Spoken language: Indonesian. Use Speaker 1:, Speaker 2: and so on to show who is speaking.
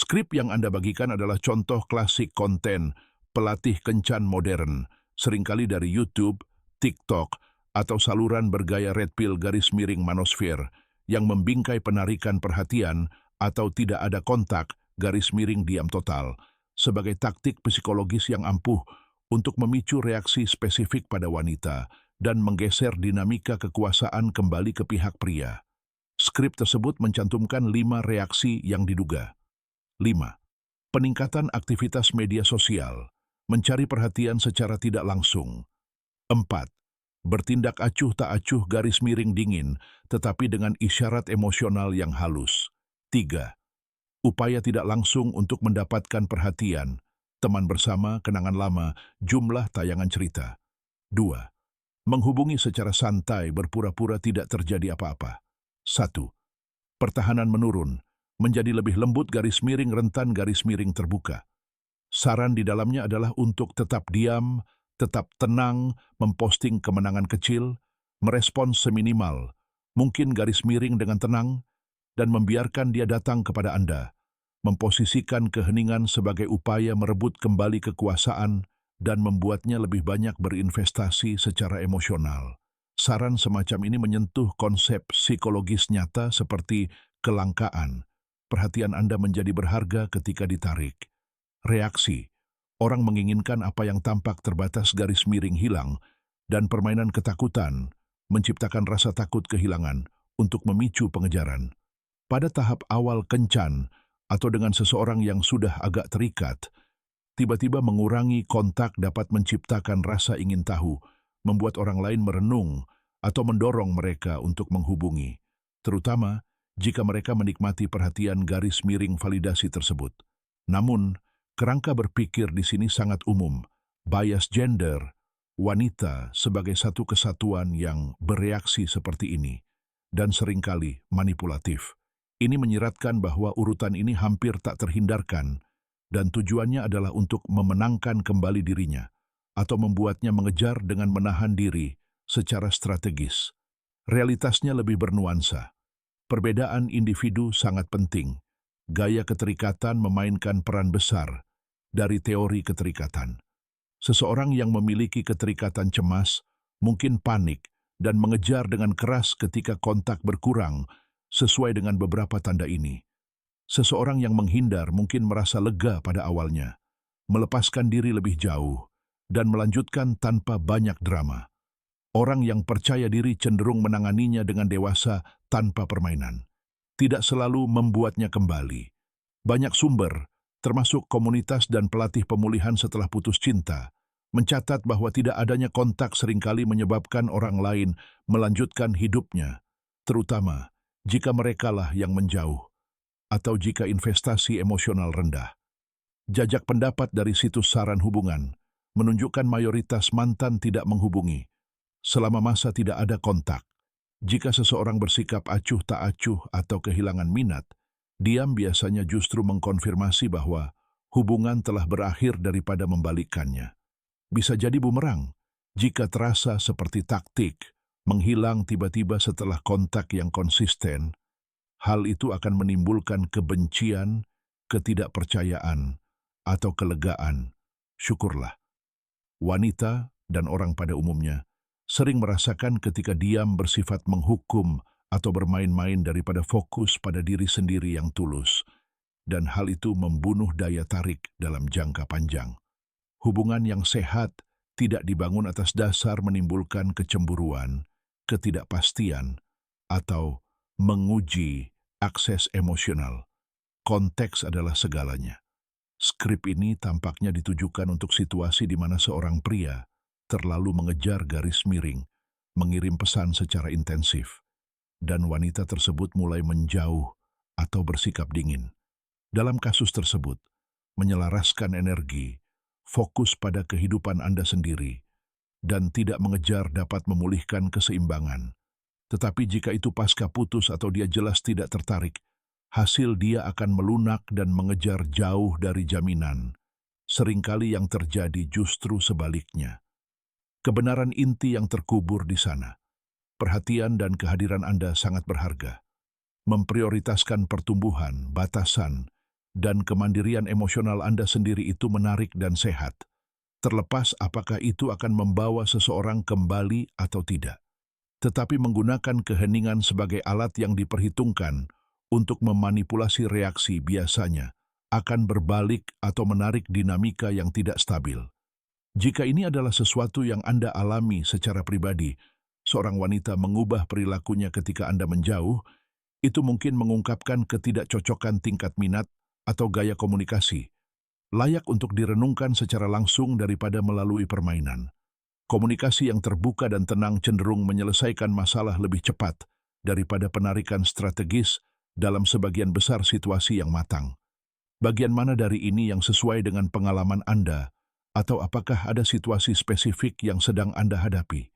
Speaker 1: Skrip yang Anda bagikan adalah contoh klasik konten pelatih kencan modern, seringkali dari YouTube, TikTok, atau saluran bergaya red pill garis miring manosfer yang membingkai penarikan perhatian atau tidak ada kontak garis miring diam total sebagai taktik psikologis yang ampuh untuk memicu reaksi spesifik pada wanita dan menggeser dinamika kekuasaan kembali ke pihak pria. Skrip tersebut mencantumkan 5 reaksi yang diduga. 5. Peningkatan aktivitas media sosial, mencari perhatian secara tidak langsung. 4. Bertindak acuh tak acuh garis miring dingin, tetapi dengan isyarat emosional yang halus. 3. Upaya tidak langsung untuk mendapatkan perhatian, teman bersama, kenangan lama, jumlah tayangan cerita. 2. Menghubungi secara santai berpura-pura tidak terjadi apa-apa. 1. Pertahanan menurun, menjadi lebih lembut garis miring rentan garis miring terbuka. Saran di dalamnya adalah untuk tetap diam, tetap tenang, memposting kemenangan kecil, merespons seminimal, mungkin garis miring dengan tenang, dan membiarkan dia datang kepada Anda, memposisikan keheningan sebagai upaya merebut kembali kekuasaan dan membuatnya lebih banyak berinvestasi secara emosional. Saran semacam ini menyentuh konsep psikologis nyata seperti kelangkaan. Perhatian Anda menjadi berharga ketika ditarik. Reaksi, orang menginginkan apa yang tampak terbatas garis miring hilang, dan permainan ketakutan, menciptakan rasa takut kehilangan untuk memicu pengejaran. Pada tahap awal kencan, atau dengan seseorang yang sudah agak terikat, tiba-tiba mengurangi kontak dapat menciptakan rasa ingin tahu, membuat orang lain merenung atau mendorong mereka untuk menghubungi, terutama jika mereka menikmati perhatian garis miring validasi tersebut. Namun, kerangka berpikir di sini sangat umum. Bias gender, wanita sebagai satu kesatuan yang bereaksi seperti ini, dan seringkali manipulatif. Ini menyiratkan bahwa urutan ini hampir tak terhindarkan, dan tujuannya adalah untuk memenangkan kembali dirinya, atau membuatnya mengejar dengan menahan diri secara strategis. Realitasnya lebih bernuansa. Perbedaan individu sangat penting. Gaya keterikatan memainkan peran besar dari teori keterikatan. Seseorang yang memiliki keterikatan cemas mungkin panik dan mengejar dengan keras ketika kontak berkurang sesuai dengan beberapa tanda ini. Seseorang yang menghindar mungkin merasa lega pada awalnya, melepaskan diri lebih jauh, dan melanjutkan tanpa banyak drama. Orang yang percaya diri cenderung menanganinya dengan dewasa tanpa permainan. Tidak selalu membuatnya kembali. Banyak sumber, termasuk komunitas dan pelatih pemulihan setelah putus cinta, mencatat bahwa tidak adanya kontak seringkali menyebabkan orang lain melanjutkan hidupnya, terutama jika merekalah yang menjauh, atau jika investasi emosional rendah. Jajak pendapat dari situs saran hubungan menunjukkan mayoritas mantan tidak menghubungi selama masa tidak ada kontak. Jika seseorang bersikap acuh tak acuh atau kehilangan minat, diam biasanya justru mengkonfirmasi bahwa hubungan telah berakhir daripada membalikkannya. Bisa jadi bumerang jika terasa seperti taktik, menghilang tiba-tiba setelah kontak yang konsisten. Hal itu akan menimbulkan kebencian, ketidakpercayaan, atau kelegaan. Syukurlah. Wanita dan orang pada umumnya sering merasakan ketika diam bersifat menghukum atau bermain-main daripada fokus pada diri sendiri yang tulus, dan hal itu membunuh daya tarik dalam jangka panjang. Hubungan yang sehat tidak dibangun atas dasar menimbulkan kecemburuan, ketidakpastian, atau menguji akses emosional. Konteks adalah segalanya. Skrip ini tampaknya ditujukan untuk situasi di mana seorang pria terlalu mengejar garis miring, mengirim pesan secara intensif, dan wanita tersebut mulai menjauh atau bersikap dingin. Dalam kasus tersebut, menyelaraskan energi, fokus pada kehidupan Anda sendiri, dan tidak mengejar dapat memulihkan keseimbangan. Tetapi jika itu pasca putus atau dia jelas tidak tertarik, hasil dia akan melunak dan mengejar jauh dari jaminan. Seringkali yang terjadi justru sebaliknya. Kebenaran inti yang terkubur di sana. Perhatian dan kehadiran Anda sangat berharga. Memprioritaskan pertumbuhan, batasan, dan kemandirian emosional Anda sendiri itu menarik dan sehat, terlepas apakah itu akan membawa seseorang kembali atau tidak. Tetapi menggunakan keheningan sebagai alat yang diperhitungkan untuk memanipulasi reaksi biasanya akan berbalik atau menarik dinamika yang tidak stabil. Jika ini adalah sesuatu yang Anda alami secara pribadi, seorang wanita mengubah perilakunya ketika Anda menjauh, itu mungkin mengungkapkan ketidakcocokan tingkat minat atau gaya komunikasi, layak untuk direnungkan secara langsung daripada melalui permainan. Komunikasi yang terbuka dan tenang cenderung menyelesaikan masalah lebih cepat daripada penarikan strategis dalam sebagian besar situasi yang matang. Bagian mana dari ini yang sesuai dengan pengalaman Anda, atau apakah ada situasi spesifik yang sedang Anda hadapi?